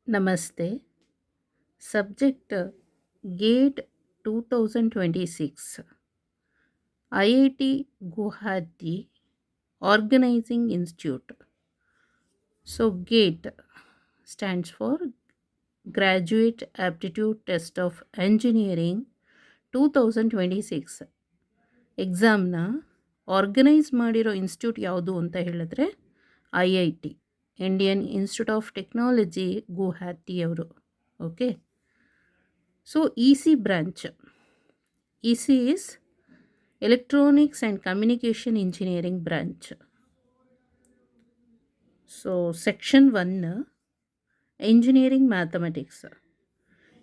Namaste. Subject GATE 2026 IIT Guwahati Organizing Institute. So, GATE stands for Graduate Aptitude Test of Engineering 2026 ಎಕ್ಸಾಮ್ನ organise ಮಾಡಿರೋ institute ಯಾವುದು ಅಂತ ಹೇಳಿದ್ರೆ IIT Indian Institute of Technology Guwahati ಅವರು. Okay, so EC branch. EC is Electronics and Communication Engineering branch. So section 1 Engineering Mathematics.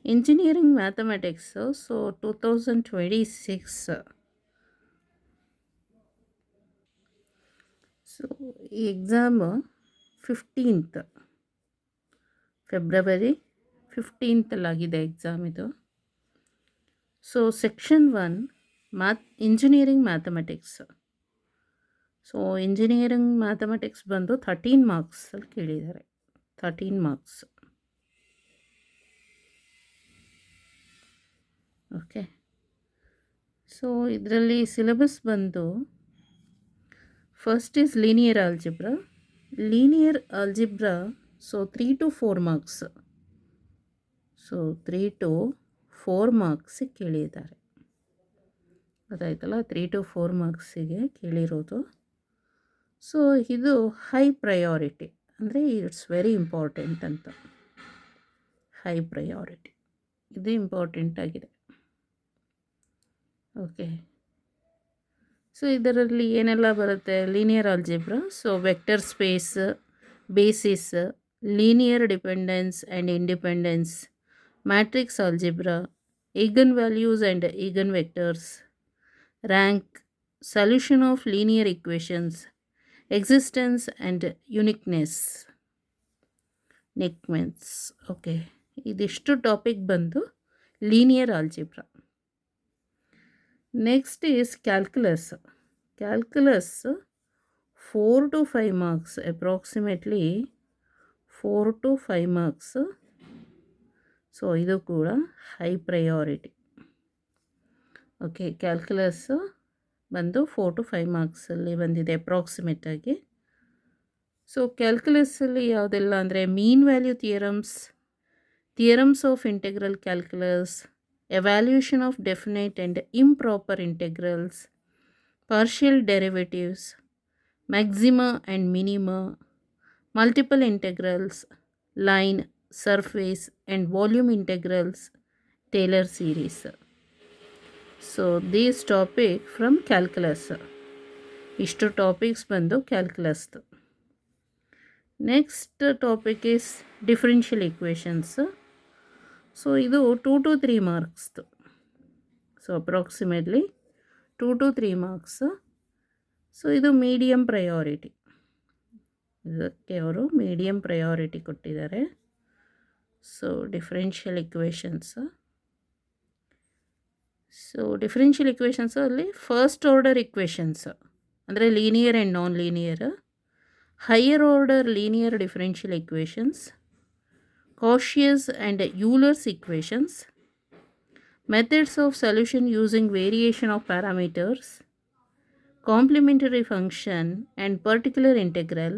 Engineering Mathematics, so 2026. So ಈ exam 15th February 15th exam ಇದು. So section 1 engineering mathematics. So engineering mathematics ಬಂದು 13 ಮಾರ್ಕ್ಸಲ್ಲಿ ಕೇಳಿದ್ದಾರೆ. 13 marks. Okay, so ಇದರಲ್ಲಿ syllabus ಬಂದು first is linear algebra. Linear algebra so 3 to 4 marks. So 3 to 4 ಮಾರ್ಕ್ಸಿಗೆ ಕೇಳಿದ್ದಾರೆ. ಗೊತ್ತಾಯ್ತಲ್ಲ, 3 to 4 ಮಾರ್ಕ್ಸಿಗೆ ಕೇಳಿರೋದು. ಸೊ ಇದು ಹೈ ಪ್ರಯಾರಿಟಿ, ಅಂದರೆ ಇಟ್ಸ್ ವೆರಿ ಇಂಪಾರ್ಟೆಂಟ್ ಅಂತ. ಹೈ ಪ್ರಯಾರಿಟಿ ಇದು ಇಂಪಾರ್ಟೆಂಟ್ ಆಗಿದೆ. ಓಕೆ, ಸೊ ಇದರಲ್ಲಿ ಏನೆಲ್ಲ ಬರುತ್ತೆ? Linear algebra, so vector space, basis, linear dependence and independence, matrix algebra, eigen values and eigen vectors, rank, solution of linear equations, existence and uniqueness, ನೆಕ್ಮೆನ್ಸ್. Okay, ಇದಿಷ್ಟು topic ಬಂದು linear algebra. Next is calculus. Calculus 4 to 5 marks, approximately 4 to 5 marks. So ಇದು ಕೂಡ high priority. Okay, calculus ಬಂದು 4 to 5 ಮಾರ್ಕ್ಸಲ್ಲಿ ಬಂದಿದೆ ಅಪ್ರಾಕ್ಸಿಮೇಟಾಗಿ. So ಕ್ಯಾಲ್ಕುಲಸ್ಸಲ್ಲಿ ಯಾವುದೆಲ್ಲ ಅಂದರೆ ಮೀನ್ value theorems, theorems of integral calculus, evaluation of definite and improper integrals, partial derivatives, maxima and minima, multiple integrals, line, surface and volume integrals, Taylor series. So these topic from calculus. ಇಷ್ಟು topics ಬಂದು ಕ್ಯಾಲ್ಕುಲಸ್ದು. Next topic is differential equations. So ಇದು 2 to 3 ಮಾರ್ಕ್ಸ್ದು. So approximately 2 to 3 marks. So ಇದು medium priority, ಇದಕ್ಕೆ ಅವರು medium priority ಕೊಟ್ಟಿದ್ದಾರೆ. So differential equations. So differential ಇಕ್ವೇಷನ್ಸಲ್ಲಿ ಫಸ್ಟ್ ಆರ್ಡರ್ ಇಕ್ವೇಷನ್ಸ್ ಅಂದರೆ linear and non linear, higher order linear differential equations, Cauchy's and Euler's equations, methods of solution using variation of parameters, complementary function and particular integral,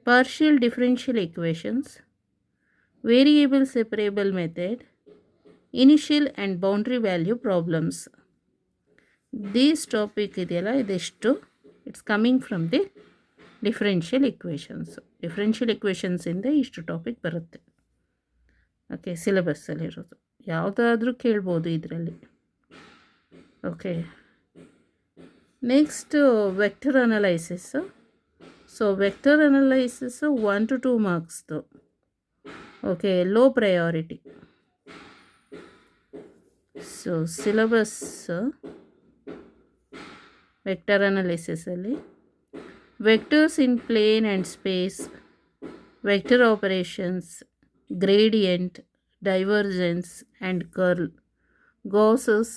partial differential equations, variable separable method, initial and boundary value problems. This topic ಇದೆಯಲ್ಲ, ಇದೆಷ್ಟು it's coming from the differential equations. Differential ಇಕ್ವೇಷನ್ಸಿಂದ ಇಷ್ಟು topic ಬರುತ್ತೆ. Okay, ಸಿಲೆಬಸ್ಸಲ್ಲಿರೋದು ಯಾವುದಾದ್ರೂ ಕೇಳ್ಬೋದು ಇದರಲ್ಲಿ. Okay, next vector analysis. So vector analysis 1 to 2 ಮಾರ್ಕ್ಸ್ದು. Okay, low priority. So syllabus vector ಅನಲೈಸಿಸಲ್ಲಿ vectors in plane and space, vector operations, gradient, divergence and curl, Gauss's,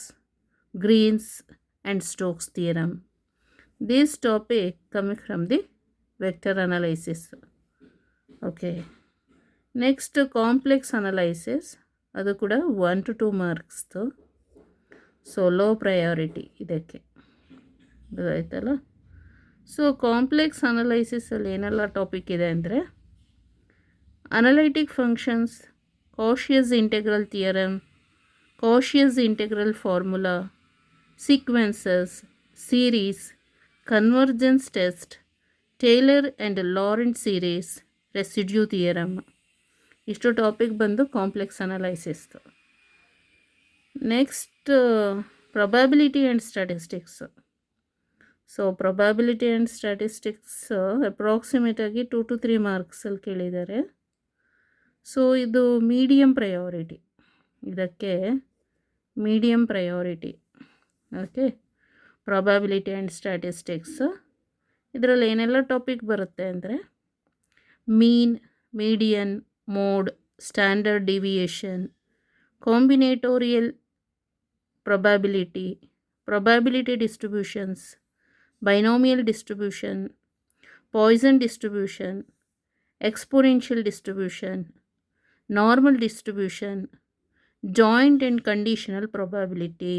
Green's and Stokes theorem. This topic coming from the vector analysis. Okay, next complex analysis, ಅದು ಕೂಡ 1 to 2 ಮಾರ್ಕ್ಸ್ದು. So low priority ಇದಕ್ಕೆ, ಗೊತ್ತಾಯ್ತಲ್ಲ. So complex ಅನಲೈಸಿಸಲ್ಲಿ ಏನೆಲ್ಲ topic ಇದೆ ಅಂದರೆ analytic functions, Cauchy's integral theorem, Cauchy's integral formula, sequences, series, convergence test, Taylor and Laurent series, residue theorem. ಇಷ್ಟು ಟಾಪಿಕ್ ಬಂದು ಕಾಂಪ್ಲೆಕ್ಸ್ ಅನಲೈಸಿಸ್ದು. Next probability and statistics. So probability and statistics ಅಪ್ರಾಕ್ಸಿಮೇಟಾಗಿ 2 to 3 ಮಾರ್ಕ್ಸಲ್ಲಿ ಕೇಳಿದ್ದಾರೆ. ಸೊ ಇದು medium priority, ಇದಕ್ಕೆ medium priority. Okay, probability and statistics ಇದರಲ್ಲಿ ಏನೆಲ್ಲ ಟಾಪಿಕ್ ಬರುತ್ತೆ ಅಂದರೆ mean, median, mode, standard deviation, combinatorial probability, probability distributions, binomial distribution, Poisson distribution, exponential distribution, normal distribution, joint and conditional probability.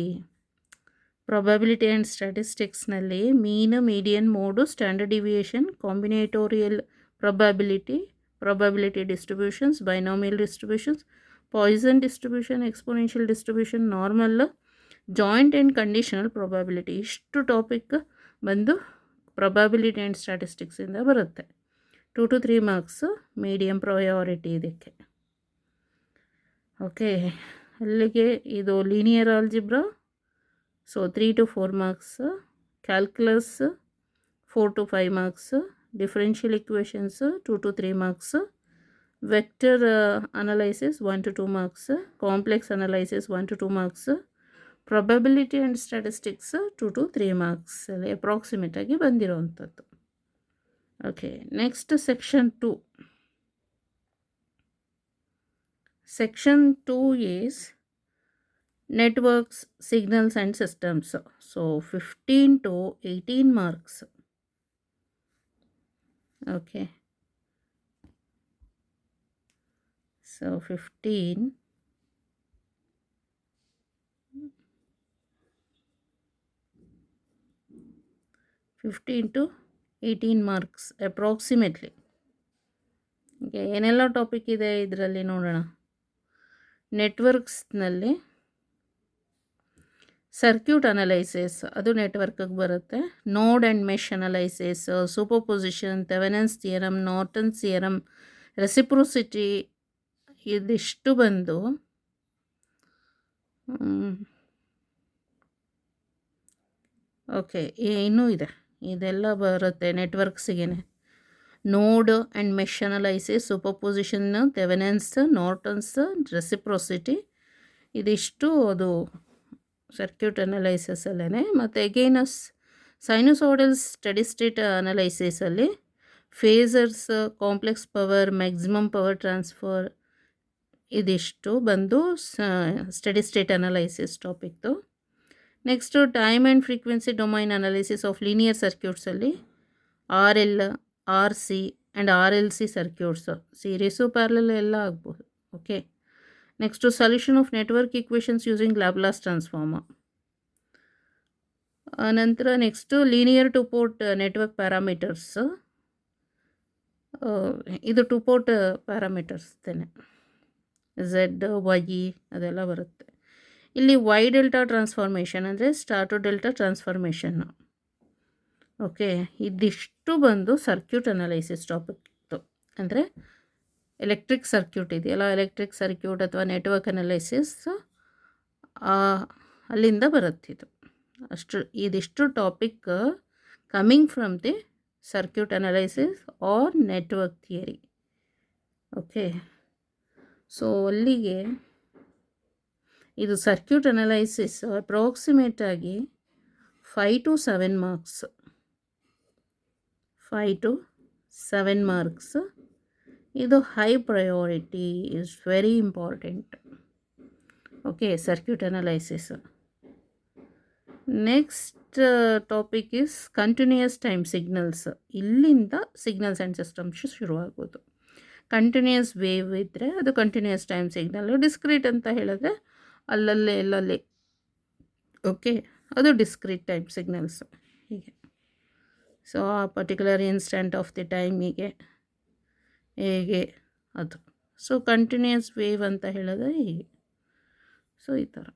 Probability and ಸ್ಟ್ಯಾಟಿಸ್ಟಿಕ್ಸ್ನಲ್ಲಿ mean, median, mode, standard deviation, combinatorial probability, probability distributions, binomial distributions, Poisson distribution, exponential distribution, normal, joint and conditional probability. ಇಷ್ಟು topic ಬಂದು probability and ಸ್ಟ್ಯಾಟಿಸ್ಟಿಕ್ಸಿಂದ ಬರುತ್ತೆ. 2 to 3 marks medium priority ಇದಕ್ಕೆ. Okay, ಅಲ್ಲಿಗೆ ಇದು linear algebra. So 3 to 4 marks, calculus 4 to 5 marks, differential equations 2 to 3 marks, vector analysis 1 to 2 marks, complex analysis 1 to 2 marks, probability and statistics 2 to 3 ಮಾರ್ಕ್ಸಲ್ಲಿ ಅಪ್ರಾಕ್ಸಿಮೇಟಾಗಿ ಬಂದಿರೋವಂಥದ್ದು. Okay, next section 2. Section 2 is networks, signals and systems. So 15 to 18 marks. Okay, so 15 to 18 marks approximately. Okay, ಏನೆಲ್ಲ topic ಇದೆ ಇದರಲ್ಲಿ ನೋಡೋಣ. ನೆಟ್ವರ್ಕ್ಸ್ನಲ್ಲಿ circuit analysis, ಅದು ನೆಟ್ವರ್ಕಿಗೆ ಬರುತ್ತೆ. Node and mesh analysis, superposition, Thevenin's theorem, Norton's theorem, reciprocity, ಇದಿಷ್ಟು ಬಂದು okay ಇನ್ನೂ ಇದೆ, ಇದೆಲ್ಲ ಬರುತ್ತೆ ನೆಟ್ವರ್ಕ್ಸಿಗೆ. Node and mesh analysis, superposition, Thevenin's, Norton's, reciprocity, ಇದಿಷ್ಟು ಅದು ಸರ್ಕ್ಯೂಟ್ ಅನಲೈಸಿಸಲ್ಲೇ. ಮತ್ತು ಅಗೇನ್ ಸೈನುಸಾಯ್ಡಲ್ ಸ್ಟಡಿ ಸ್ಟೇಟ್ ಅನಲೈಸಿಸಲ್ಲಿ phasors, complex power, maximum power transfer, ಇದಿಷ್ಟು ಬಂದು ಸ್ಟಡಿ ಸ್ಟೇಟ್ ಅನಲೈಸಿಸ್ ಟಾಪಿಕ್ದು. Next time and frequency domain analysis of linear ಸರ್ಕ್ಯೂಟ್ಸಲ್ಲಿ RL, RC and RLC circuits, series parallel ಎಲ್ಲ ಆಗ್ಬೋದು. Okay, next solution of network equations using Laplace transform. ನಂತರ next linear two port network parameters, ಇದು two port ಪ್ಯಾರಾಮೀಟರ್ಸ್ತೇನೆ, Z, Y ಅದೆಲ್ಲ ಬರುತ್ತೆ. ಇಲ್ಲಿ Y delta transformation ಅಂದರೆ star to delta transformation. Okay, ಇದಿಷ್ಟು ಬಂದು ಸರ್ಕ್ಯೂಟ್ ಅನಲೈಸಿಸ್ ಟಾಪಿಕ್ ಇತ್ತು. ಅಂದರೆ ಎಲೆಕ್ಟ್ರಿಕ್ ಸರ್ಕ್ಯೂಟ್ ಇದೆಯಲ್ಲ, ಎಲೆಕ್ಟ್ರಿಕ್ ಸರ್ಕ್ಯೂಟ್ ಅಥವಾ ನೆಟ್ವರ್ಕ್ ಅನಲೈಸಿಸ್ ಅಲ್ಲಿಂದ ಬರುತ್ತಿದ್ದು. ಇದಿಷ್ಟು topic coming from the circuit analysis or network theory. Okay, so ಅಲ್ಲಿಗೆ ಇದು ಸರ್ಕ್ಯೂಟ್ ಅನಲೈಸಿಸ್ ಅಪ್ರಾಕ್ಸಿಮೇಟಾಗಿ 5 to 7 ಮಾರ್ಕ್ಸ್. 5 to 7 marks. ಇದು high priority, is very important. Okay, circuit analysis. Next topic is continuous time signals. ಇಲ್ಲಿಂದ signals and systems ಶುರುವಾಗೋದು. Continuous wave ಇದ್ದರೆ ಅದು continuous time signal. Discrete ಅಂತ ಹೇಳಿದ್ರೆ ಅಲ್ಲಲ್ಲೇ ಎಲ್ಲಲ್ಲಿ, ಓಕೆ, ಅದು ಡಿಸ್ಕ್ರೀಟ್ ಟೈಮ್ ಸಿಗ್ನಲ್ಸ್. ಹೀಗೆ ಸೊ ಆ ಪರ್ಟಿಕ್ಯುಲರ್ ಇನ್ಸ್ಟೆಂಟ್ ಆಫ್ ದಿ ಟೈಮಿಗೆ ಹೇಗೆ ಅದು. ಸೊ ಕಂಟಿನ್ಯೂಯಸ್ ವೇವ್ ಅಂತ ಹೇಳಿದ್ರೆ ಹೀಗೆ. ಸೊ ಈ ಥರ.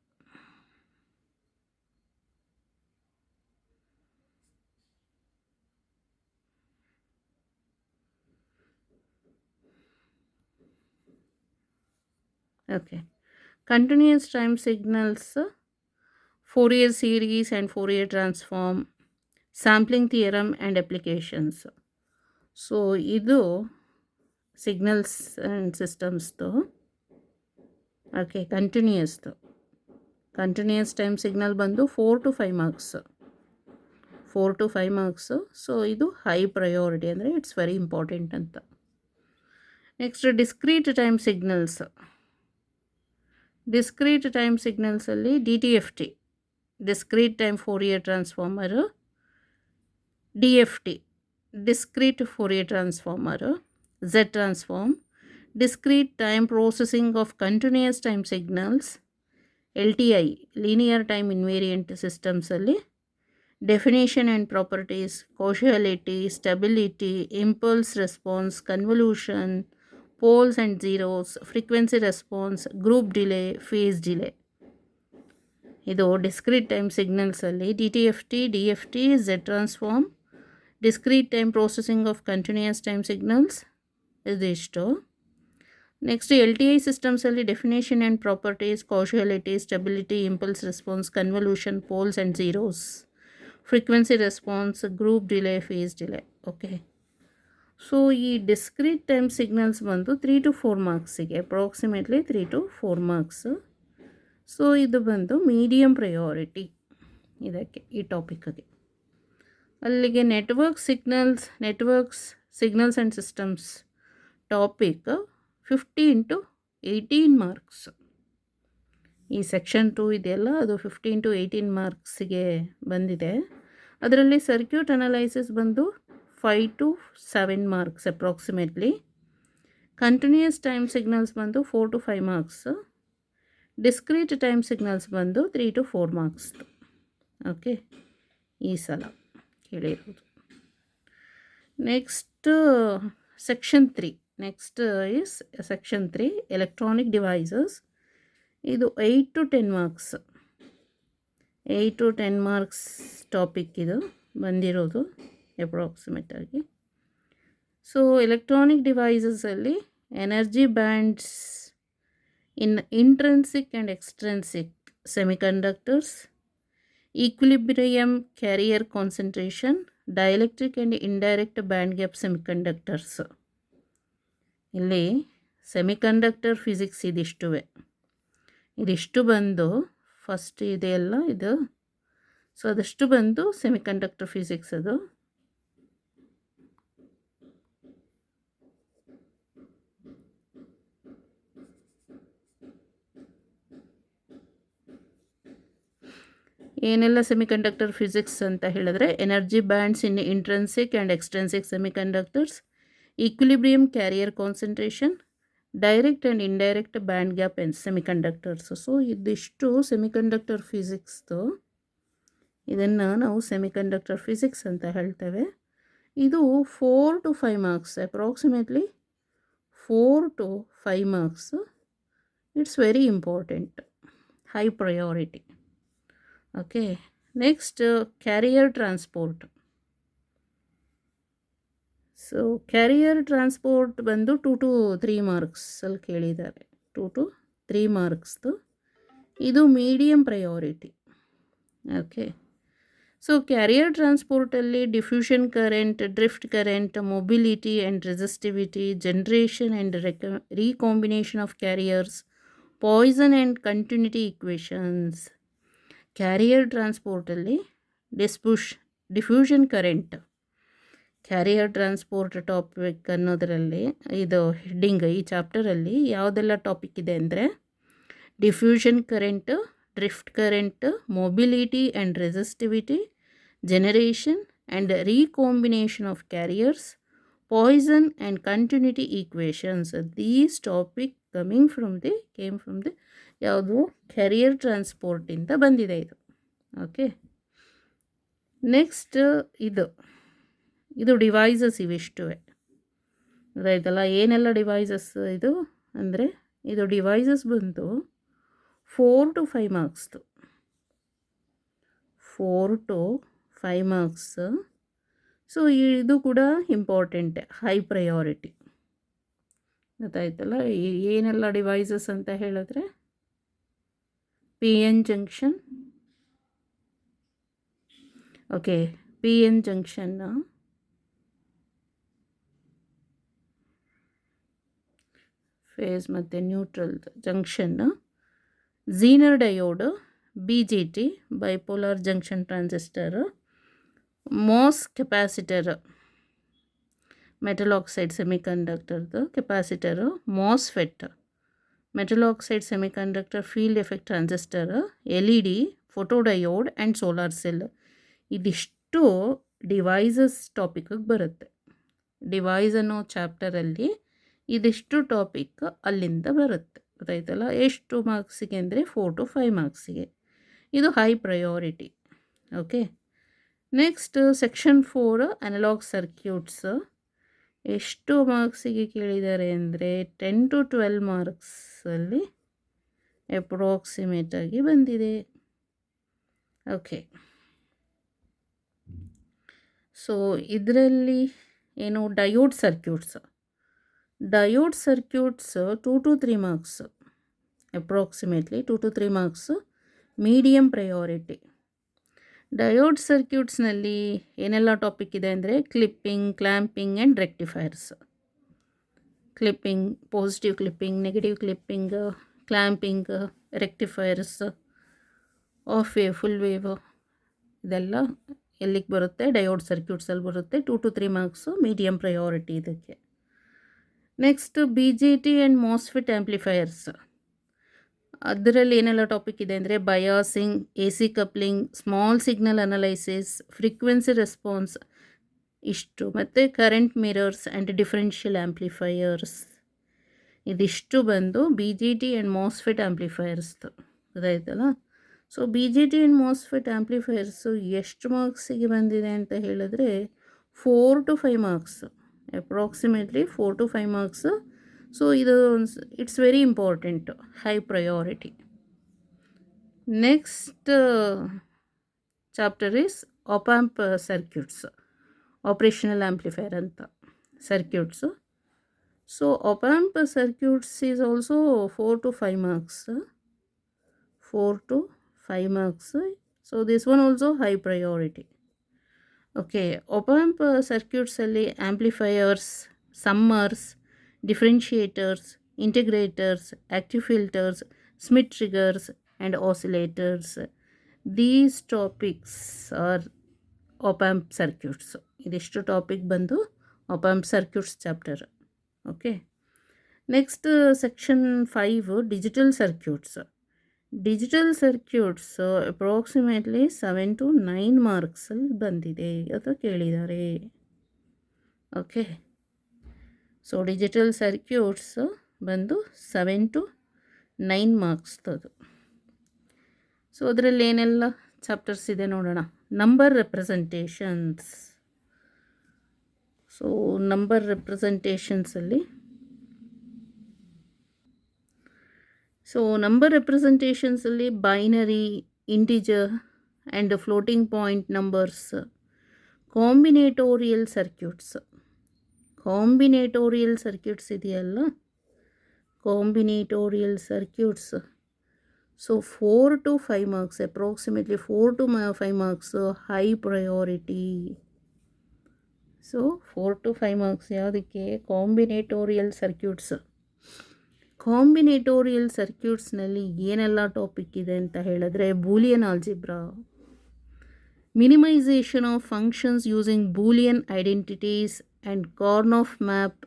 Okay, continuous time signals, Fourier series and Fourier transform, sampling theorem and applications. So ಇದು ಸಿಗ್ನಲ್ಸ್ ಆ್ಯಂಡ್ ಸಿಸ್ಟಮ್ಸ್ದು. ಓಕೆ, ಕಂಟಿನ್ಯೂಯಸ್ ಟೈಮ್ ಸಿಗ್ನಲ್ ಬಂದು 4 to 5 ಮಾರ್ಕ್ಸ್. ಸೊ ಇದು ಹೈ ಪ್ರಯಾರಿಟಿ, ಅಂದರೆ ಇಟ್ಸ್ ವೆರಿ ಇಂಪಾರ್ಟೆಂಟ್ ಅಂತ. Next discrete time signals. Discrete time ಸಿಗ್ನಲ್ಸಲ್ಲಿ DTFT, discrete time Fourier transform, DFT, discrete Fourier transform, Z transform, discrete time processing of continuous time signals, LTI, linear time invariant ಸಿಸ್ಟಮ್ಸಲ್ಲಿ definition and properties, causality, stability, impulse response, convolution, poles and zeros, frequency response, group delay, phase delay. ಇದು discrete time ಸಿಗ್ನಲ್ಸಲ್ಲಿ DTFT, DFT, Z transform, discrete time processing of continuous time signals ಇದಿಷ್ಟು. Next LTI ಸಿಸ್ಟಮ್ಸಲ್ಲಿ definition and properties, causality, stability, impulse response, convolution, poles and zeros, frequency response, group delay, phase delay. Okay, so ಈ discrete time signals ಬಂದು 3 to 4 ಮಾರ್ಕ್ಸಿಗೆ, approximately 3 to 4 marks. So ಇದು ಬಂದು medium priority ಇದಕ್ಕೆ, ಈ ಟಾಪಿಕ್ಗೆ. ಅಲ್ಲಿಗೆ networks signals and systems topic 15 to 18 marks. ಈ section 2 ಇದೆಯಲ್ಲ, ಅದು 15 to 18 ಮಾರ್ಕ್ಸಿಗೆ ಬಂದಿದೆ. ಅದರಲ್ಲಿ ಸರ್ಕ್ಯೂಟ್ ಅನಲೈಸಿಸ್ ಬಂದು 5 to 7 marks approximately. Continuous time signals ಬಂದು 4 to 5 marks. Discrete time signals ಬಂದು 3 to 4 ಮಾರ್ಕ್ಸ್. ಓಕೆ, ಈ ಸಲ ಕೇಳಿರೋದು. Next section 3. Next is section 3, electronic devices. ಇದು 8 to 10 marks. 8 to 10 marks topic ಇದು ಬಂದಿರೋದು ಅಪ್ರಾಕ್ಸಿಮೇಟಾಗಿ. ಸೊ ಎಲೆಕ್ಟ್ರಾನಿಕ್ ಡಿವೈಸಸಲ್ಲಿ energy bands in intrinsic and extrinsic semiconductors, equilibrium carrier concentration, dielectric and indirect band gap semiconductors. ಇಲ್ಲಿ semiconductor physics ಇದಿಷ್ಟು ಬಂದು first ಇದೆಯಲ್ಲ ಇದು. ಸೊ ಅದಷ್ಟು ಬಂದು ಸೆಮಿಕಂಡಕ್ಟರ್ ಫಿಸಿಕ್ಸ್. ಅದು ಏನೆಲ್ಲ ಸೆಮಿಕಂಡಕ್ಟರ್ ಫಿಸಿಕ್ಸ್ ಅಂತ ಹೇಳಿದ್ರೆ, energy bands in intrinsic and extrinsic semiconductors, equilibrium carrier concentration, direct and indirect band gap and semiconductors. So ಇದಿಷ್ಟು ಸೆಮಿಕಂಡಕ್ಟರ್ ಫಿಸಿಕ್ಸ್ದು. ಇದನ್ನು ನಾವು ಸೆಮಿಕಂಡಕ್ಟರ್ ಫಿಸಿಕ್ಸ್ ಅಂತ ಹೇಳ್ತೇವೆ. ಇದು 4 to 5 marks, approximately 4 to 5 marks. It's very important, high priority. Okay, next carrier transport. So carrier transport ಬಂದು 2 to 3 ಮಾರ್ಕ್ಸಲ್ಲಿ ಕೇಳಿದ್ದಾರೆ. 2 to 3 ಮಾರ್ಕ್ಸ್ದು. ಇದು medium priority. Okay, so carrier ಟ್ರಾನ್ಸ್ಪೋರ್ಟಲ್ಲಿ diffusion current, drift current, mobility and resistivity, generation and recombination of carriers, Poisson and continuity equations. Carrier ಟ್ರಾನ್ಸ್ಪೋರ್ಟಲ್ಲಿ diffusion current, carrier transport topic ಅನ್ನೋದರಲ್ಲಿ ಇದು heading. ಈ ಚಾಪ್ಟರಲ್ಲಿ ಯಾವುದೆಲ್ಲ ಟಾಪಿಕ್ ಇದೆ ಅಂದರೆ diffusion current, drift current, mobility and resistivity, generation and recombination of carriers, Poisson and continuity equations. These topic came from the ಯಾವುದು carrier ಟ್ರಾನ್ಸ್ಪೋರ್ಟಿಂದ ಬಂದಿದೆ ಇದು. ಓಕೆ, ನೆಕ್ಸ್ಟ್ ಇದು ಡಿವೈಸಸ್ ಇವಿಷ್ಟು ಆಯ್ತಲ್ಲ. ಏನೆಲ್ಲ ಡಿವೈಸಸ್ ಇದು ಅಂದರೆ, ಇದು ಡಿವೈಸಸ್ ಬಂತು 4 to 5 ಮಾರ್ಕ್ಸ್ದು. 4 to 5 marks. ಸೊ ಇದು ಕೂಡ ಇಂಪಾರ್ಟೆಂಟ್, ಹೈ ಪ್ರಯಾರಿಟಿ. ಗೊತ್ತಾಯ್ತಲ್ಲ. ಏನೆಲ್ಲ ಡಿವೈಸಸ್ ಅಂತ ಹೇಳಿದ್ರೆ, P N junction. Okay, P N ಜಂಕ್ಷನ್ನ ಫೇಸ್ ಮತ್ತು ನ್ಯೂಟ್ರಲ್ ಜಂಕ್ಷನ್ನ, Zener diode, B J T bipolar junction transistor, MOS capacitor metal oxide ಸೆಮಿಕಂಡಕ್ಟರ್ದು capacitor, MOSFET metal oxide semiconductor field effect transistor, L E D, photodiode and solar cell. ಇದಿಷ್ಟು devices ಟಾಪಿಕ್ಗೆ ಬರುತ್ತೆ. Device ಅನ್ನೋ ಚಾಪ್ಟರಲ್ಲಿ ಇದಿಷ್ಟು topic ಅಲ್ಲಿಂದ ಬರುತ್ತೆ. ಗೊತ್ತಾಯ್ತಲ್ಲ. ಎಷ್ಟು ಮಾರ್ಕ್ಸಿಗೆ ಅಂದರೆ 4 to 5 ಮಾರ್ಕ್ಸಿಗೆ. ಇದು high priority. Okay, next section 4 analog circuits. ಎಷ್ಟು ಮಾರ್ಕ್ಸಿಗೆ ಕೇಳಿದ್ದಾರೆ ಅಂದರೆ 10 to 12 ಮಾರ್ಕ್ಸಲ್ಲಿ ಅಪ್ರಾಕ್ಸಿಮೇಟಾಗಿ ಬಂದಿದೆ. ಓಕೆ, ಸೊ ಇದರಲ್ಲಿ ಏನು diode circuits 2 to 3 marks, approximately 2 to 3 marks, medium priority. Diode ಸರ್ಕ್ಯೂಟ್ಸ್ನಲ್ಲಿ ಏನೆಲ್ಲ ಟಾಪಿಕ್ ಇದೆ ಅಂದರೆ, clipping, clamping and rectifiers. Clipping, positive clipping, negative clipping, clamping, rectifiers, half wave, full wave, ಇದೆಲ್ಲ ಎಲ್ಲಿಗೆ ಬರುತ್ತೆ? ಡಯೋಡ್ ಸರ್ಕ್ಯೂಟ್ಸಲ್ಲಿ ಬರುತ್ತೆ. 2 to 3 ಮಾರ್ಕ್ಸು, ಮೀಡಿಯಮ್ ಪ್ರಯಾರಿಟಿ ಇದಕ್ಕೆ. Next B J T and MOSFET amplifiers. ಅದರಲ್ಲಿ ಏನೆಲ್ಲ ಟಾಪಿಕ್ ಇದೆ ಅಂದರೆ, biasing, A C coupling, small signal analysis, frequency response ಇಷ್ಟು, ಮತ್ತು current mirrors and differential amplifiers. ಇದಿಷ್ಟು ಬಂದು B J T and MOSFET ಆ್ಯಂಪ್ಲಿಫೈಯರ್ಸ್ದು. ಗೊತ್ತಾಯ್ತಲ್ಲ. So B J T and MOSFET amplifiers ಎಷ್ಟು ಮಾರ್ಕ್ಸಿಗೆ ಬಂದಿದೆ ಅಂತ ಹೇಳಿದ್ರೆ 4 to 5 marks, approximately 4 to 5 marks. So ಇದು it's very important, high priority. Next chapter is op circuits, operational amplifier ಅಂತ circuits. So op circuits is also 4 to 5 marks, 4 to 5 marks. So this one also high priority. Okay, op-amp circuits ಅಲ್ಲಿ amplifiers, summers, differentiators, integrators, active filters, Schmitt triggers and oscillators. These topics are op-amp circuits. ಇದಿಷ್ಟು topic ಬಂದು op-amp circuits chapter. Okay, next section 5 digital circuits. Digital circuits approximately 7 to 9 ಮಾರ್ಕ್ಸಲ್ಲಿ ಬಂದಿದೆ ಅಥವಾ ಕೇಳಿದ್ದಾರೆ. Okay, so digital circuits ಬಂದು 7 to 9 ಮಾರ್ಕ್ಸ್ದು. So ಅದರಲ್ಲಿ ಏನೆಲ್ಲ chapters ಇದೆ ನೋಡೋಣ. Number representations. ಸೊ ನಂಬರ್ ರೆಪ್ರೆಸೆಂಟೇಷನ್ಸಲ್ಲಿ ನಂಬರ್ ರೆಪ್ರೆಸೆಂಟೇಷನ್ಸಲ್ಲಿ binary, integer and floating point numbers, combinatorial circuits. Combinatorial circuits ಇದೆಯಲ್ಲ, combinatorial circuits. So 4 to 5 marks, approximately 4 to 5 marks, high priority. So 4 to 5 marks ಯಾವುದಕ್ಕೆ? Combinatorial circuits. ಕಾಂಬಿನೇಟೋರಿಯಲ್ ಸರ್ಕ್ಯೂಟ್ಸ್ನಲ್ಲಿ ಏನೆಲ್ಲ topic ಇದೆ ಅಂತ ಹೇಳಿದ್ರೆ, Boolean algebra, minimisation of functions using Boolean identities and Karnaugh map,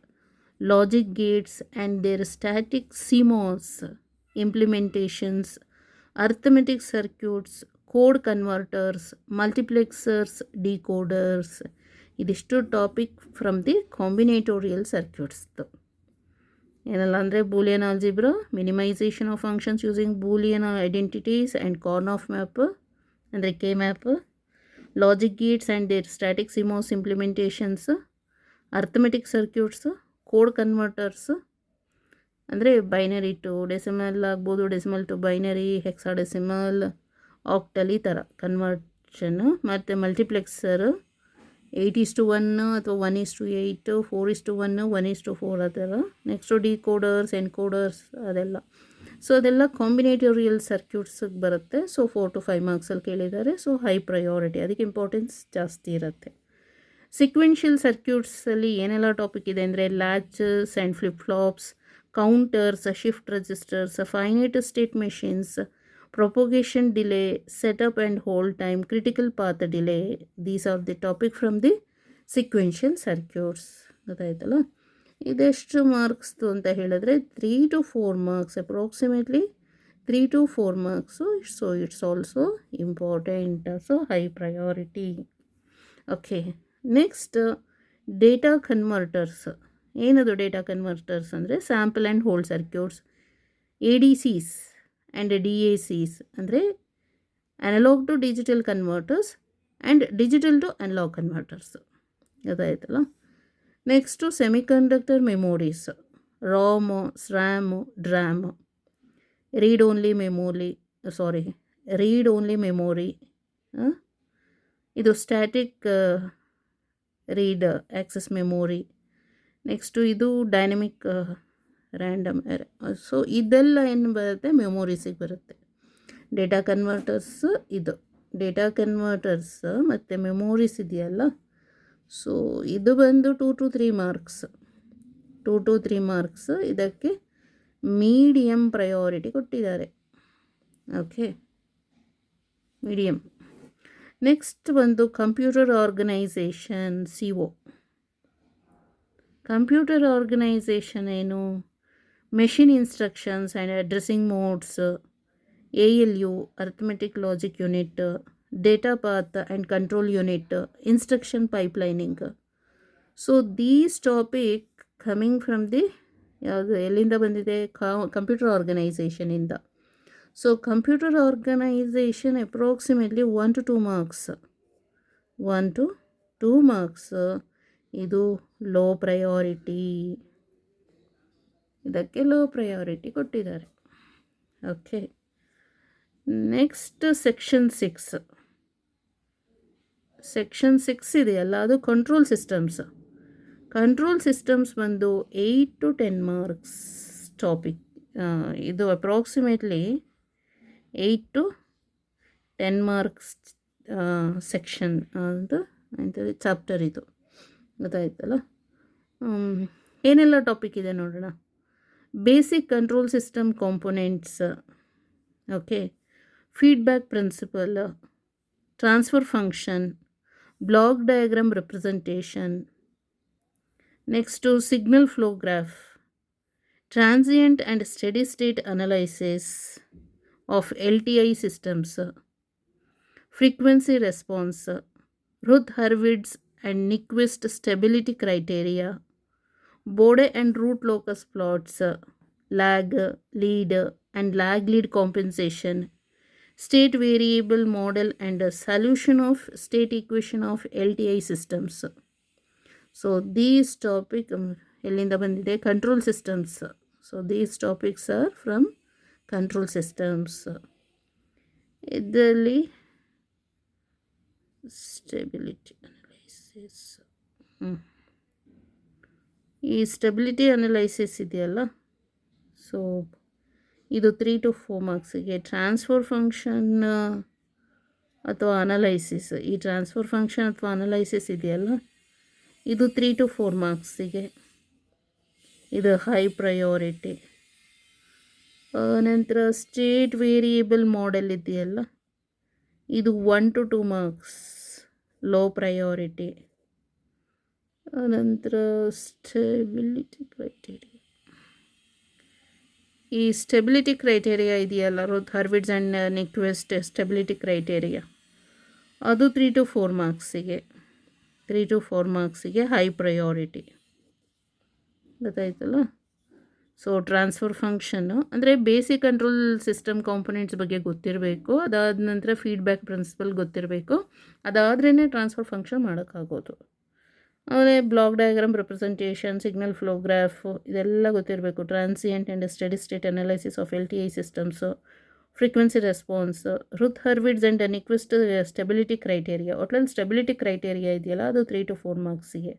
logic gates and their static CMOS implementations, arithmetic circuits, code converters, multiplexers, decoders. ಇದಿಷ್ಟು topic from the combinatorial ಸರ್ಕ್ಯೂಟ್ಸ್ದು. ಏನಲ್ಲ ಅಂದರೆ Boolean algebra, minimisation of functions using Boolean identities and Karnaugh map ಅಂದರೆ K map, logic gates and their static CMOS implementations, arithmetic circuits, code converters ಅಂದರೆ binary to decimal ಆಗ್ಬೋದು, decimal to binary, hexadecimal, octal ಈ ಥರ conversion, ಮತ್ತು multiplexer 8:1 ಅಥವಾ 1:8, 4:1, 1:4 ಆ ಥರ. Next ಡಿಕೋಡರ್ಸ್, ಎನ್ಕೋಡರ್ಸ್ ಅದೆಲ್ಲ. ಸೊ ಅದೆಲ್ಲ ಕಾಂಬಿನೇಟೋರಿಯಲ್ ಸರ್ಕ್ಯೂಟ್ಸಿಗೆ ಬರುತ್ತೆ. ಸೊ 4 to 5 ಮಾರ್ಕ್ಸಲ್ಲಿ ಕೇಳಿದ್ದಾರೆ. ಸೊ ಹೈ ಪ್ರಯಾರಿಟಿ, ಅದಕ್ಕೆ ಇಂಪಾರ್ಟೆನ್ಸ್ ಜಾಸ್ತಿ ಇರುತ್ತೆ. ಸಿಕ್ವೆನ್ಷಿಯಲ್ ಸರ್ಕ್ಯೂಟ್ಸಲ್ಲಿ ಏನೆಲ್ಲ ಟಾಪಿಕ್ ಇದೆ ಅಂದರೆ latches and flip flops, counters, shift registers, finite state machines, propagation delay, setup and hold time, critical path delay. These are the topic from the sequential circuits. ಗೊತ್ತಾಯ್ತಲ್ಲ. ಇದೆಷ್ಟು ಮಾರ್ಕ್ಸ್ದು ಅಂತ ಹೇಳಿದ್ರೆ 3 to 4 marks, approximately 3 to 4 marks. So it's also important, so high priority. Okay, next data converters. ಏನದು data converters ಅಂದರೆ sample and hold circuits, ADCs and DACs ಅಂದರೆ analog to digital converters and digital to analog converters. ಗೊತ್ತಾಯ್ತಲ್ಲ. Next semiconductor memories, ROM, SRAM, DRAM, read only memory, ಇದು static read access memory. Next ಇದು dynamic random. So ಇದೆಲ್ಲ ಏನು ಬರುತ್ತೆ, ಮೆಮೊರೀಸಿಗೆ ಬರುತ್ತೆ. Data converters, ಇದು ಡೇಟಾ ಕನ್ವರ್ಟರ್ಸ್ ಮತ್ತು ಮೆಮೊರೀಸ್ ಇದೆಯಲ್ಲ, ಸೊ ಇದು ಬಂದು 2 to 3 ಮಾರ್ಕ್ಸ್. 2 to 3 marks. ಇದಕ್ಕೆ ಮೀಡಿಯಮ್ ಪ್ರಯಾರಿಟಿ ಕೊಟ್ಟಿದ್ದಾರೆ. Okay, medium. ನೆಕ್ಸ್ಟ್ ಬಂದು computer organisation, CO. Computer organisation ಏನು, machine instructions and addressing modes, ALU arithmetic logic unit, data path and control unit, instruction pipelining. So these topic coming from the ಯಾವುದು, ಎಲ್ಲಿಂದ ಬಂದಿದೆ, computer ಆರ್ಗನೈಸೇಷನಿಂದ. So computer organisation approximately 1 to 2 marks. 1 to 2 marks. ಇದು low priority, ಇದಕ್ಕೆ low priority ಕೊಟ್ಟಿದ್ದಾರೆ. Okay, next section 6. Section 6 ಇದೆಯಲ್ಲ, ಅದು control systems. Control systems ಬಂದು 8 to 10 ಮಾರ್ಕ್ಸ್ ಟಾಪಿಕ್. ಇದು ಅಪ್ರಾಕ್ಸಿಮೇಟ್ಲಿ 8 to 10 ಮಾರ್ಕ್ಸ್ ಸೆಕ್ಷನ್ ಅದು ಎಂಥದ್ದು ಚಾಪ್ಟರ್ ಇದು. ಗೊತ್ತಾಯ್ತಲ್ಲ. ಏನೆಲ್ಲ ಟಾಪಿಕ್ ಇದೆ ನೋಡೋಣ. Basic control system components, okay, feedback principle, transfer function, block diagram representation. Next signal flow graph, transient and steady state analysis of LTI systems, frequency response, Routh Hurwitz and Nyquist stability criteria, Bode and root locus plots, lag, lead and lag lead compensation, state variable model and solution of state equation of LTI systems. So these topic ಎಲ್ಲಿಂದ ಬಂದಿದೆ, control systems. So these topics are from control systems. ಇದರಲ್ಲಿ stability ಈ stability analysis ಇದೆಯಲ್ಲ, so ಇದು 3 to 4 ಮಾರ್ಕ್ಸಿಗೆ. Transfer function ಅಥವಾ analysis, ಈ transfer function ಅಥವಾ ಅನಲೈಸಿಸ್ ಇದೆಯಲ್ಲ, ಇದು 3 to 4 ಮಾರ್ಕ್ಸಿಗೆ. ಇದು ಹೈ ಪ್ರಯಾರಿಟಿ. ನಂತರ ಸ್ಟೇಟ್ ವೇರಿಯೇಬಲ್ ಮಾಡೆಲ್ ಇದೆಯಲ್ಲ, ಇದು 1 to 2 ಮಾರ್ಕ್ಸ್, ಲೋ ಪ್ರಯಾರಿಟಿ. ನಂತರ ಸ್ಟೆಬಿಲಿಟಿ ಕ್ರೈಟೇರಿಯಾ, ಈ ಸ್ಟೆಬಿಲಿಟಿ ಕ್ರೈಟೇರಿಯಾ ಇದೆಯಲ್ಲ, Routh Hurwitz and Nyquist stability criteria, ಅದು 3 to 4 ಮಾರ್ಕ್ಸಿಗೆ. 3 to 4 ಮಾರ್ಕ್ಸಿಗೆ ಹೈ ಪ್ರಯಾರಿಟಿ. ಗೊತ್ತಾಯ್ತಲ್ಲ. ಸೊ ಟ್ರಾನ್ಸ್ಫರ್ ಫಂಕ್ಷನ್ನು ಅಂದರೆ ಬೇಸಿಕ್ ಕಂಟ್ರೋಲ್ ಸಿಸ್ಟಮ್ ಕಾಂಪೊನೆಂಟ್ಸ್ ಬಗ್ಗೆ ಗೊತ್ತಿರಬೇಕು. ಅದಾದ ನಂತರ ಫೀಡ್ಬ್ಯಾಕ್ ಪ್ರಿನ್ಸಿಪಲ್ ಗೊತ್ತಿರಬೇಕು. ಅದಾದ್ರೇ ಟ್ರಾನ್ಸ್ಫರ್ ಫಂಕ್ಷನ್ ಮಾಡೋಕ್ಕಾಗೋದು. ಆಮೇಲೆ block diagram representation, signal flow graph ಇದೆಲ್ಲ ಗೊತ್ತಿರಬೇಕು. Transient and steady state analysis of LTI systems, frequency response, Routh Hurwitz and Nyquist stability criteria. ಒಟ್ಲಲ್ಲಿ ಸ್ಟೆಬಿಲಿಟಿ ಕ್ರೈಟೇರಿಯಾ ಇದೆಯಲ್ಲ ಅದು 3 to 4 ಮಾರ್ಕ್ಸಿಗೆ.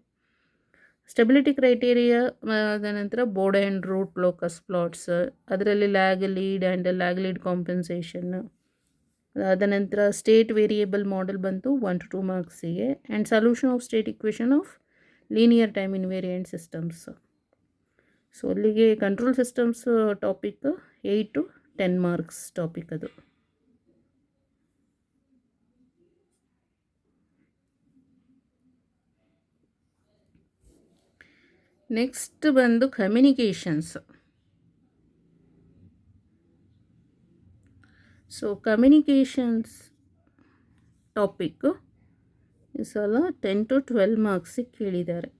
ಸ್ಟೆಬಿಲಿಟಿ ಕ್ರೈಟೇರಿಯಾ ಆದ ನಂತರ Bode and root locus plots, ಅದರಲ್ಲಿ lag lead and lag lead compensation. ಅದಾದ ನಂತರ state variable model ಬಂತು 1 to 2 ಮಾರ್ಕ್ಸಿಗೆ. And solution of state equation of linear time invariant systems. So ಅಲ್ಲಿಗೆ control systems topic 8 to 10 marks topic ಅದು. Next ಬಂದು communications. So communications topic ಈ ಸಲ 10 to 12 ಮಾರ್ಕ್ಸಿಗೆ ಕೇಳಿದ್ದಾರೆ.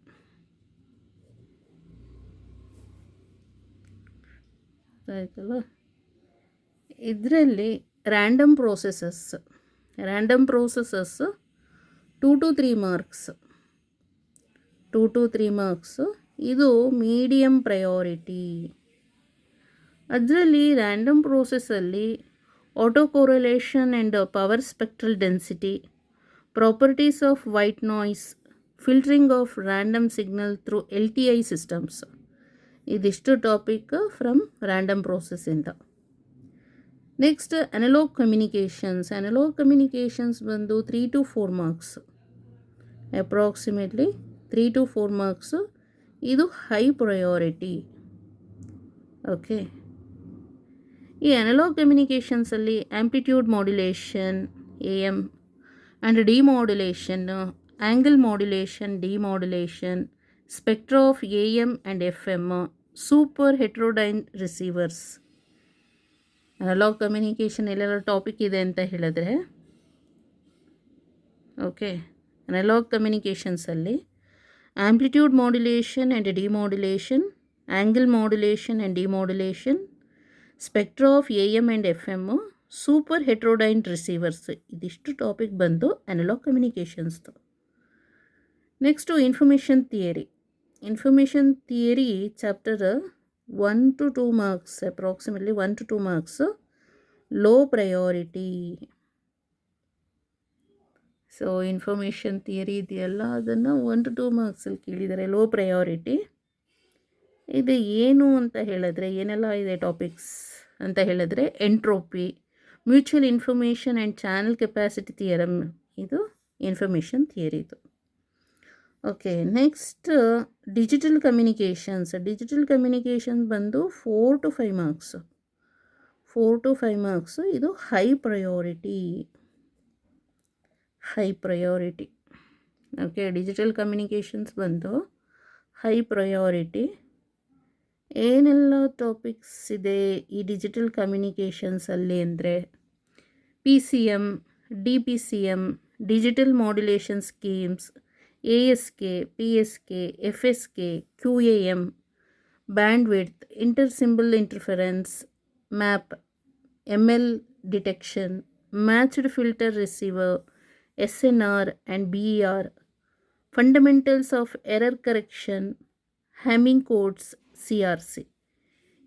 ಆಯ್ತಲ್ಲ. ಇದರಲ್ಲಿ random processes 2 to 3 marks. 2 to 3 marks. ಇದು ಮೀಡಿಯಮ್ ಪ್ರಯಾರಿಟಿ. ಅದರಲ್ಲಿ ರ್ಯಾಂಡಮ್ ಪ್ರೋಸೆಸ್ಸಲ್ಲಿ auto correlation and power spectral density, properties of white noise, filtering of random signal through LTI systems. ಇದಿಷ್ಟು ಟಾಪಿಕ್ ಫ್ರಮ್ ರ್ಯಾಂಡಮ್ ಪ್ರೋಸೆಸ್ಸಿಂದ. ನೆಕ್ಸ್ಟ್ ಅನಲಾಗ್ ಕಮ್ಯುನಿಕೇಷನ್ಸ್ ಬಂದು 3 to 4 marks. Approximately 3 to 4 marks. ಇದು high priority. Okay. ಈ analog ಕಮ್ಯುನಿಕೇಷನ್ಸಲ್ಲಿ amplitude modulation AM and demodulation, angle modulation, demodulation, spectra of AM and FM, super heterodyne receivers. Analog communication ಎಲ್ಲೆಲ್ಲ topic ಇದೆ ಅಂತ ಹೇಳಿದ್ರೆ, okay, analog ಕಮ್ಯುನಿಕೇಷನ್ಸಲ್ಲಿ amplitude modulation and demodulation, angle modulation and demodulation, spectra of AM and FM, super heterodyne receivers. ಇದಿಷ್ಟು topic ಬಂದು analog ಕಮ್ಯುನಿಕೇಷನ್ಸ್ದು. Next information theory chapter 1 to 2 marks, approximately 1 to 2 marks. Low priority. So information theory ಇದೆಯಲ್ಲ ಅದನ್ನು 1 to 2 ಮಾರ್ಕ್ಸಲ್ಲಿ ಕೇಳಿದ್ದಾರೆ. Low priority. ಇದು ಏನು ಅಂತ ಹೇಳಿದ್ರೆ, ಏನೆಲ್ಲ ಇದೆ ಟಾಪಿಕ್ಸ್ ಅಂತ ಹೇಳಿದ್ರೆ, entropy, mutual information and channel capacity theorem. ಇದು ಇನ್ಫಾರ್ಮೇಷನ್ ಥಿಯರಿದು. ಓಕೆ. ನೆಕ್ಸ್ಟ್ ಡಿಜಿಟಲ್ ಕಮ್ಯುನಿಕೇಷನ್ಸ್ ಬಂದು 4 to 5 ಮಾರ್ಕ್ಸ್. 4 to 5 marks. ಇದು high priority. Okay. Digital communications ಬಂದು ಹೈ ಪ್ರಯಾರಿಟಿ. ಏನೆಲ್ಲ ಟಾಪಿಕ್ಸ್ ಇದೆ ಈ ಡಿಜಿಟಲ್ ಕಮ್ಯುನಿಕೇಷನ್ಸಲ್ಲಿ ಅಂದರೆ, PCM, DPCM, digital modulation schemes, ASK, PSK, FSK, QAM, bandwidth, inter symbol interference, MAP, ML detection, matched filter receiver, SNR and BER, fundamentals of error correction, Hamming codes, CRC.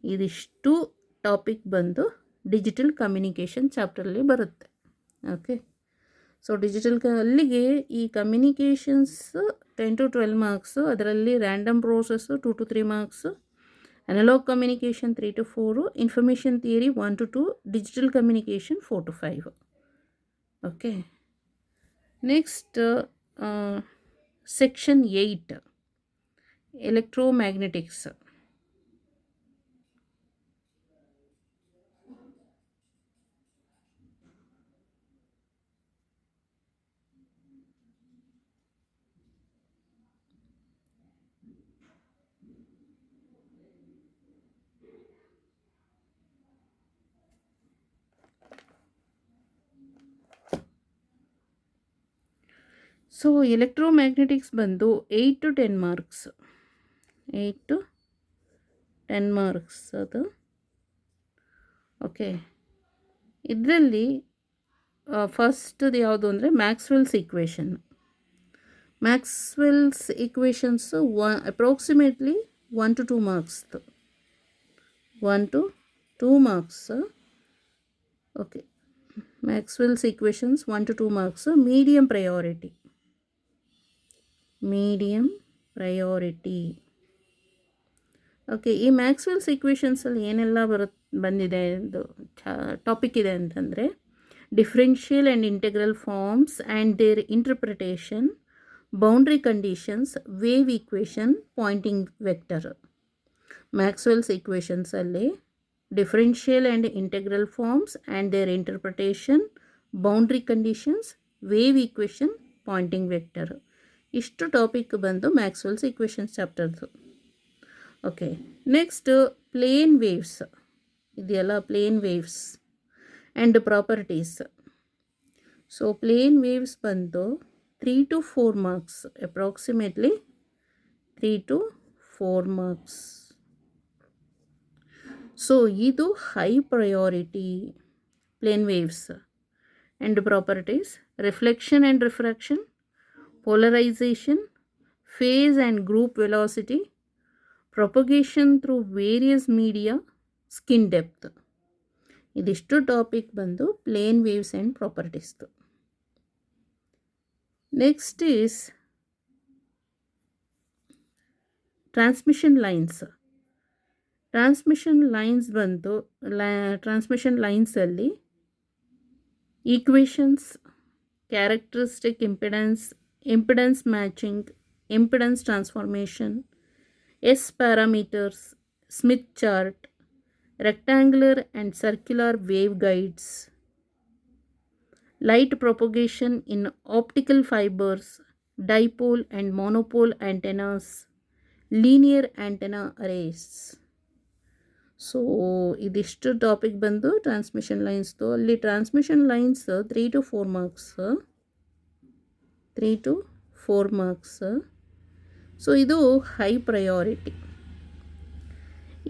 ಇದಿಷ್ಟು topic ಬಂದು digital communication ಚಾಪ್ಟರಲ್ಲಿ ಬರುತ್ತೆ. Okay. So ಅಲ್ಲಿಗೆ ಈ communications 10 to 12 marks. ಅದರಲ್ಲಿ random process 2 to 3 marks, analog communication 3 to 4, information theory 1 to 2, digital communication 4 to 5. Okay. Next section 8 electromagnetics. So electromagnetics ಬಂದು 8 to 10 marks, 8 to 10 marks ಅದು. Okay, ಇದರಲ್ಲಿ ಫಸ್ಟ್ದು ಯಾವುದು ಅಂದರೆ Maxwell's equation. Maxwell's equations approximately 1 to 2 marks, 1 to 2 marks. Okay, Maxwell's equations 1 to 2 marks. Medium priority, medium priority. Okay, ಈ Maxwell's ಈಕ್ವೇಷನ್ಸಲ್ಲಿ ಏನೆಲ್ಲ ಬಂದಿದೆ ಟಾಪಿಕ್ ಇದೆ ಅಂತಂದರೆ differential and integral forms and their interpretation, boundary conditions, wave equation, Poynting vector. Maxwell's ಈಕ್ವೇಷನ್ಸಲ್ಲಿ differential and integral forms and their interpretation, boundary conditions, wave equation, Poynting vector. ಇಷ್ಟು topic ಬಂದು Maxwell's equations ಚಾಪ್ಟರ್ದು. Okay, next plane waves ಇದೆಯಲ್ಲ, plane waves and properties. So plane waves ಬಂದು 3 to 4 marks, approximately 3 to 4 marks. So ಇದು high priority plane waves and properties: reflection and refraction, polarization, phase and group velocity, propagation through various media, skin depth. ಇದಿಷ್ಟು topic ಬಂದು plane waves and ಪ್ರಾಪರ್ಟೀಸ್ದು. Next is transmission lines. Transmission lines ಬಂದು transmission ಲೈನ್ಸಲ್ಲಿ equations, characteristic impedance, impedance matching, impedance transformation, S parameters, Smith chart, rectangular and circular waveguides, light propagation in optical fibers, dipole and monopole antennas, linear antenna arrays. So ಇದಿಷ್ಟು topic ಬಂದು transmission ಲೈನ್ಸ್ದು. ಅಲ್ಲಿ transmission lines 3 to 4 marks, 3 to 4 marks. So ಇದು high priority.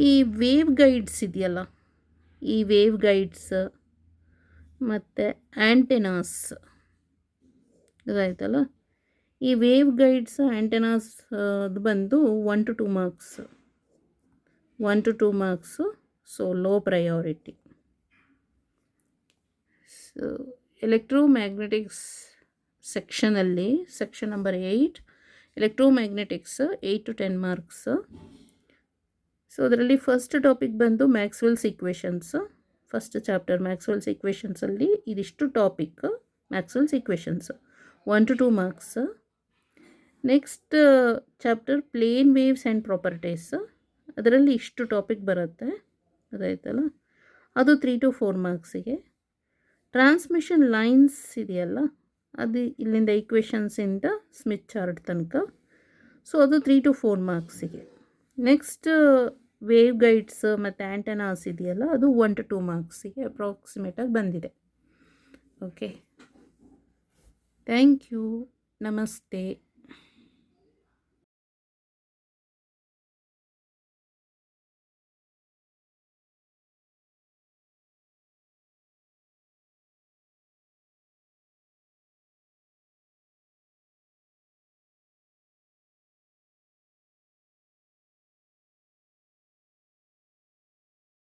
ಈ wave guides ಇದೆಯಲ್ಲ, ಈ wave guides ಮತ್ತು ಆ್ಯಂಟೆನಾಸ್ ಇದಾಯ್ತಲ್ಲ, ಈ wave guides ಆ್ಯಂಟೆನಾಸ್ ಅದು ಬಂದು 1 to 2 marks, 1 to 2 marks. So low priority. So electromagnetics ಸೆಕ್ಷನಲ್ಲಿ section number 8 electromagnetics 8 to 10 marks. So ಅದರಲ್ಲಿ ಫಸ್ಟ್ ಟಾಪಿಕ್ ಬಂದು Maxwell's equations. First chapter Maxwell's ಈಕ್ವೇಷನ್ಸಲ್ಲಿ ಇದಿಷ್ಟು topic Maxwell's equations 1 to 2 marks. Next chapter plane waves and properties, ಅದರಲ್ಲಿ ಇಷ್ಟು topic ಬರುತ್ತೆ, ಅದಾಯ್ತಲ್ಲ, ಅದು 3 to 4 ಮಾರ್ಕ್ಸಿಗೆ. Transmission lines ಇದೆಯಲ್ಲ, ಅದು ಇಲ್ಲಿಂದ ಈಕ್ವೇಷನ್ಸಿಂದ ಸ್ಮಿತ್ ಚಾರ್ಟ್ ತನಕ. ಸೊ ಅದು 3 to 4 ಮಾರ್ಕ್ಸಿಗೆ. ನೆಕ್ಸ್ಟ್ ವೇವ್ ಗೈಡ್ಸ್ ಮತ್ತು ಆ್ಯಂಟೆನಾಸ್ ಇದೆಯಲ್ಲ, ಅದು 1 to 2 ಮಾರ್ಕ್ಸಿಗೆ ಅಪ್ರಾಕ್ಸಿಮೇಟಾಗಿ ಬಂದಿದೆ. ಓಕೆ, ಥ್ಯಾಂಕ್ ಯು, ನಮಸ್ತೆ.